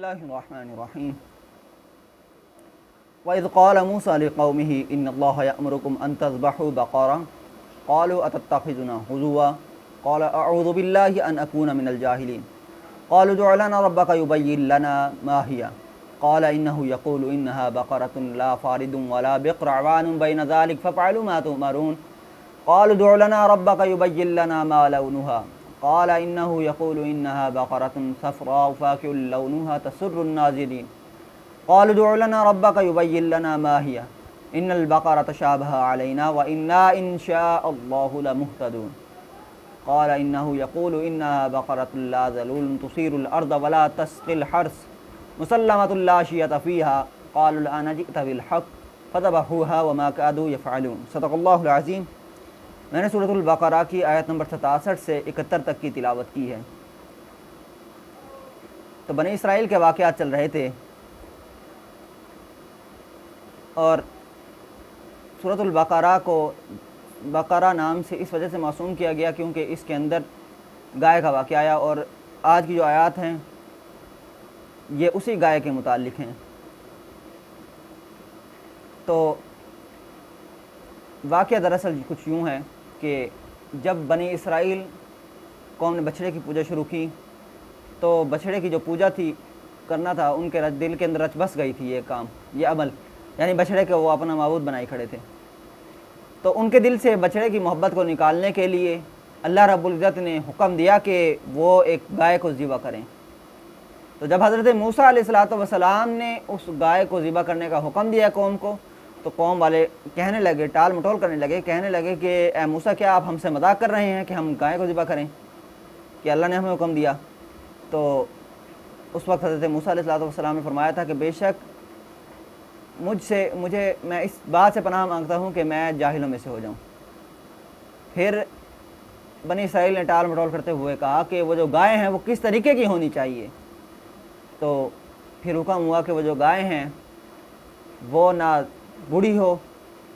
बिस्मिल्लाहिर्रहमानिर्रहीम। वइज़ क़ाल मूसा लिक़ौमिही इन्नल्लाह यअमुरुकुम अन तज़बहू बक़रा क़ालू अतत्तख़िज़ुना हुज़ुवा क़ाल अऊज़ु बिल्लाहि अन अकूना मिनल जाहिलीन क़ालू उदउ लना रब्बका युबय्यिन लना मा हिया क़ाल इन्नहु यक़ूलु इन्नहा बक़रतुन ला फ़ारिदुन वला बिक़्र अवानुन बैन ज़ालिक फ़फ़अलू मा तु'मरून क़ालू उदउ लना रब्बका युबय्यिन लना मा लौनुहा क़ाल इन्नहु यक़ूलु इन्नहा बक़रतुन सफ़राउ फ़ाक़िउल लौनुहा तसुर्रुन नाज़िरीन क़ालू उदउ लना रब्बका युबय्यिन लना मा हिया इन्नल बक़रत शाबह अलैना व इन्ना इंशाअल्लाहु लमुहतदून क़ाल इन्नहु यक़ूलु इन्नहा बक़रतुन ला ज़लूलुन तुसीरुल अर्द वला तस्क़िल हर्स मुसल्लमतुन ला शियत फ़ीहा क़ालू अलआन जि'त बिल हक़ फ़ज़बहूहा व मा कादू यफ़अलून। सदक़ल्लाहुल अज़ीम। मैंने सूरतुल बक़रा की आयत नंबर 67 से 71 तक की तिलावत की है। तो बनी इसराइल के वाक़यात चल रहे थे और सूरतुल बक़रा को बक़रा नाम से इस वजह से मासूम किया गया क्योंकि इसके अंदर गाय का वाक़या आया और आज की जो आयत हैं ये उसी गाय के मुताल्लिक़ हैं। तो वाक़या दरअसल कुछ यूँ है कि जब बनी इसराइल कौम ने बछड़े की पूजा शुरू की तो बछड़े की जो पूजा थी करना था उनके दिल के अंदर रच बस गई थी ये काम, ये अमल, यानी बछड़े के वो अपना माबूद बनाए खड़े थे। तो उनके दिल से बछड़े की मोहब्बत को निकालने के लिए अल्लाह रब्बुल इज़्ज़त ने हुक्म दिया कि वो एक गाय को ज़िबा करें। तो जब हज़रत मूसा अलैहिस्सलातु वस्सलाम ने उस गाय को ज़िबा करने का हुक्म दिया कौम को, तो कौम वाले कहने लगे, टाल मटोल करने लगे, कहने लगे कि ए मूसा, क्या आप हमसे मजाक कर रहे हैं कि हम गाय को ज़िबा करें, कि अल्लाह ने हमें हुक्म दिया। तो उस वक्त हज़रत मूसा अलैहिस्सलातु वस्सलाम ने फरमाया था कि बेशक मैं इस बात से पनाह मांगता हूँ कि मैं जाहिलों में से हो जाऊँ। फिर बनी इसराइल ने टाल मटोल करते हुए कहा कि वो जो गाय हैं वो किस तरीके की होनी चाहिए। तो फिर हुक्म हुआ कि वो जो गाय हैं वो ना बूढ़ी हो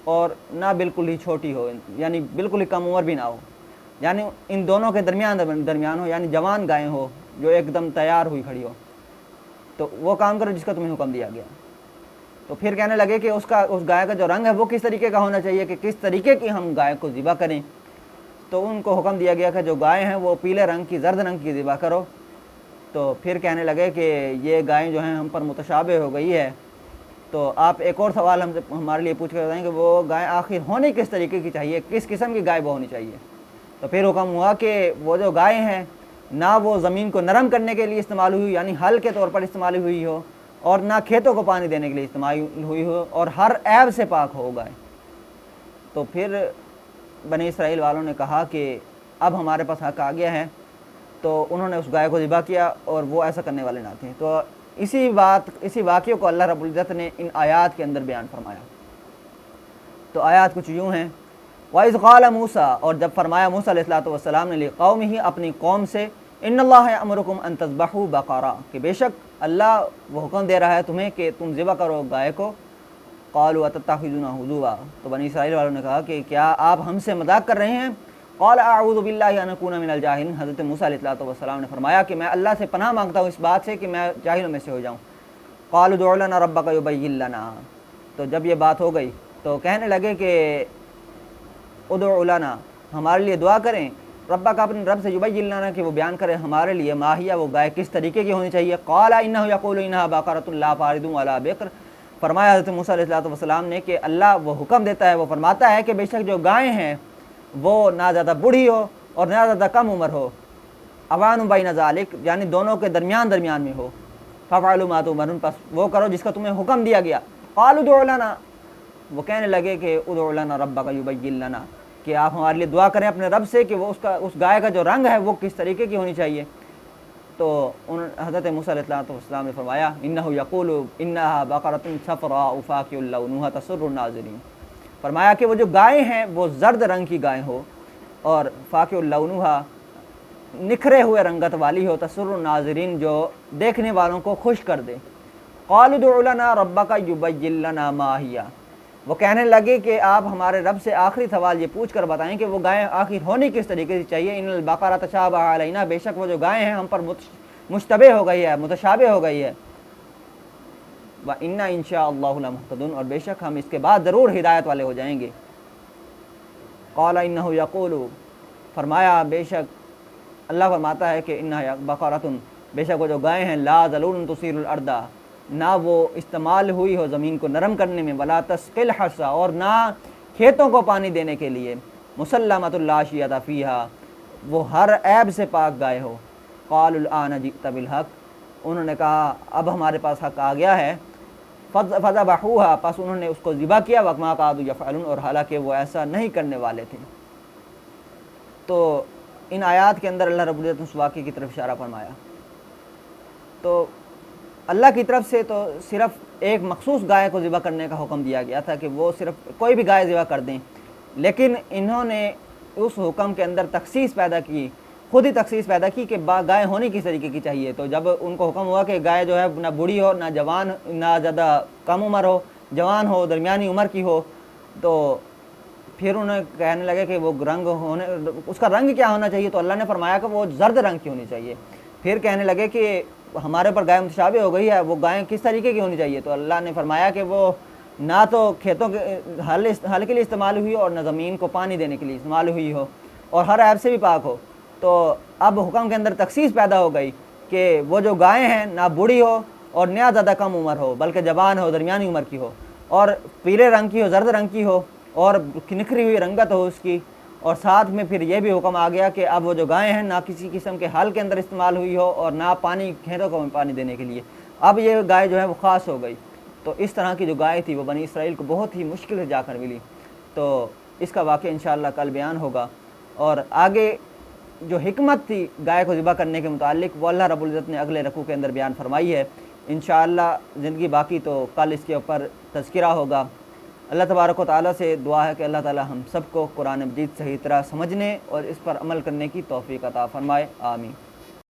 और ना बिल्कुल ही छोटी हो, यानी बिल्कुल ही कम उम्र भी ना हो, यानी इन दोनों के दरमियान हो, यानी जवान गायें हो जो एकदम तैयार हुई खड़ी हो। तो वो काम करो जिसका तुम्हें हुक्म दिया गया। तो फिर कहने लगे कि उस गाय का जो रंग है वो किस तरीके का होना चाहिए, कि किस तरीके की हम गाय को ज़िबा करें। तो उनको हुक्म दिया गया कि जो गाय हैं वो पीले रंग की, जर्द रंग की ज़िबा करो। तो फिर कहने लगे कि ये गायें जो हैं हम पर मुतशाबे हो गई है, तो आप एक और सवाल हमसे हमारे लिए पूछ कर बताएं कि वो गाय आखिर होनी किस तरीके की चाहिए, किस किस्म की गाय वो होनी चाहिए। तो फिर हुक्म हुआ कि वो जो गाय हैं ना वो ज़मीन को नरम करने के लिए इस्तेमाल हुई, यानी हल के तौर पर इस्तेमाल हुई हो, और ना खेतों को पानी देने के लिए इस्तेमाल हुई हो, और हर ऐब से पाक हो गाय। तो फिर बनी इसराइल वालों ने कहा कि अब हमारे पास हक़ आ गया है। तो उन्होंने उस गाय को ज़िबा किया और वो ऐसा करने वाले ना थे। तो इसी वाक़े को अल्लाह रब्बुल इज़्ज़त ने इन आयात के अंदर बयान फरमाया। तो आयात कुछ यूँ हैं, वइज़ क़ाल मूसा, और जब फरमाया मूसा अलैहिस्सलातु वस्सलाम ने लिक़ौमिही, अपनी कौम से, इन्नल्लाह यअमुरुकुम अन तज़बहू बक़रा, कि बेशक अल्लाह वो हुक्म दे रहा है तुम्हें कि तुम ज़िबा करो गाय को। क़ालू अतत्तख़िज़ुना हुज़ुवा, तो बनी इसराइल वालों ने कहा कि क्या आप हमसे मजाक कर रहे हैं। क़ाल अऊज़ु बिल्लाहि अन अकूना मिनल जाहिलीन, हज़रत मूसा अलैहिस्सलातु वस्सलाम ने फरमाया कि मैं अल्लाह से पनाह मांगता हूँ इस बात से कि मैं जाहिलों में से हो जाऊँ। क़ालू उदउ लना रब्बका युबय्यिन लना, तो जब ये बात हो गई तो कहने लगे कि उदउ लना, हमारे लिए दुआ करें, रब्बा का, अपने रब से, युबय्यिन लना, कि वो बयान करें हमारे लिए, माहिया, वो गाय किस तरीके की होनी चाहिए। क़ाल इन्नहु यक़ूलु इन्नहा बक़रतुन ला फ़ारिदुन वला बिक़्र, फरमाया हज़रत मूसा अलैहिस्सलातु वस्सलाम ने कि अल्लाह वो हुक्म देता है, वो फरमाता है कि बेशक जो गायें हैं वो ना ज़्यादा बूढ़ी हो और ना ज़्यादा कम उम्र हो, अवानुन बैन ज़ालिक, यानी दोनों के दरमियान में हो। फ़फ़अलू मा तु'मरून, बस वो करो जिसका तुम्हें हुक्म दिया गया। क़ालू उदउ लना, वो कहने लगे कि उदउ लना रब्बका युबय्यिन लना, कि आप हमारे लिए दुआ करें अपने रब से कि वो उस गाय का जो रंग है वो किस तरीके की होनी चाहिए। तो हज़रत मूसा अलैहिस्सलातु वस्सलाम ने फरमाया, इन्नहु यक़ूलु इन्नहा बक़रतुन सफ़राउ फ़ाक़िउल लौनुहा तसुर्रुन नाज़िरीन, फरमाया कि वो जो गायें हैं वो जर्द रंग की गाय हो और फ़ाक़िउल लौनुहा, निखरे हुए रंगत वाली हो, तसुर्रुन नाज़िरीन, जो देखने वालों को खुश कर दे। क़ालू उदउ लना रब्बका युबय्यिन लना मा हिया, वो कहने लगे कि आप हमारे रब से आखिरी सवाल ये पूछ कर बताएं कि वो गाय आखिर होनी किस तरीके से चाहिए। इन्नल बक़रत शाबह अलैना, बेशक वो जो गाय हैं हम पर मुश्तबे हो गई है, मुतशाबे हो गई है। وَإِنَّا إِن شَاءَ اللَّهُ لَمُهْتَدُونَ، اور بے شک ہم اس کے بعد ضرور ہدایت والے ہو جائیں گے۔ قَالَ إِنَّهُ يَقُولُ، فرمایا بے شک اللہ فرماتا ہے کہ انہا بقرۃ، بے شک وہ جو گائے ہیں، لا ذلول تثیر الارض، نہ وہ استعمال ہوئی ہو زمین کو نرم کرنے میں، ولا تسقی الحرث، اور نہ کھیتوں کو پانی دینے کے لیے، مسلمۃ لا شیۃ فیہا، وہ ہر عیب سے پاک گائے ہو۔ قالوا الآن جئت بالحق، انہوں نے کہا اب ہمارے پاس حق آ گیا ہے۔ فذبحوها، پس انہوں نے اس کو ذبح کیا، وما كانوا يفعلون، اور حالانکہ وہ ایسا نہیں کرنے والے تھے۔ تو ان آیات کے اندر اللہ رب العزت نے اس واقعے کی طرف اشارہ فرمایا۔ تو اللہ کی طرف سے تو صرف ایک مخصوص گائے کو ذبح کرنے کا حکم دیا گیا تھا کہ وہ صرف کوئی بھی گائے ذبح کر دیں، لیکن انہوں نے اس حکم کے اندر تخصیص پیدا کی، خود ہی تخصیص پیدا کی کہ گائے ہونی کس طریقے کی چاہیے۔ تو جب ان کو حکم ہوا کہ گائے جو ہے نہ بوڑھی ہو، نہ جوان، نہ زیادہ کم عمر ہو، جوان ہو، درمیانی عمر کی ہو، تو پھر انہیں کہنے لگے کہ وہ رنگ ہونے، اس کا رنگ کیا ہونا چاہیے، تو اللہ نے فرمایا کہ وہ زرد رنگ کی ہونی چاہیے۔ پھر کہنے لگے کہ ہمارے پر گائے متشابہ ہو گئی ہے، وہ گائیں کس طریقے کی ہونی چاہیے، تو اللہ نے فرمایا کہ وہ نہ تو کھیتوں کے حل کے لیے استعمال ہوئی ہو، اور نہ زمین کو پانی دینے کے لیے استعمال ہوئی ہو، اور ہر عیب سے بھی پاک ہو۔ تو اب حکم کے اندر تخصیص پیدا ہو گئی کہ وہ جو گائیں ہیں نہ بوڑھی ہو اور نہ زیادہ کم عمر ہو، بلکہ جوان ہو، درمیانی عمر کی ہو، اور پیلے رنگ کی ہو، زرد رنگ کی ہو، اور نکھری ہوئی رنگت ہو اس کی۔ اور ساتھ میں پھر یہ بھی حکم آ گیا کہ اب وہ جو گائیں ہیں نہ کسی قسم کے حل کے اندر استعمال ہوئی ہو، اور نہ پانی کھیتوں کو پانی دینے کے لیے، اب یہ گائے جو ہے وہ خاص ہو گئی۔ تو اس طرح کی جو گائے تھی وہ بنی اسرائیل کو بہت ہی مشکل سے جا کر ملی۔ تو اس کا واقعہ انشاءاللہ کل بیان ہوگا، اور آگے جو حکمت تھی گائے کو ذبح کرنے کے متعلق وہ اللہ رب العزت نے اگلے رکوع کے اندر بیان فرمائی ہے۔ انشاءاللہ زندگی باقی تو کل اس کے اوپر تذکرہ ہوگا۔ اللہ تبارک و تعالیٰ سے دعا ہے کہ اللہ تعالیٰ ہم سب کو قرآن مجید صحیح طرح سمجھنے اور اس پر عمل کرنے کی توفیق عطا فرمائے، آمین۔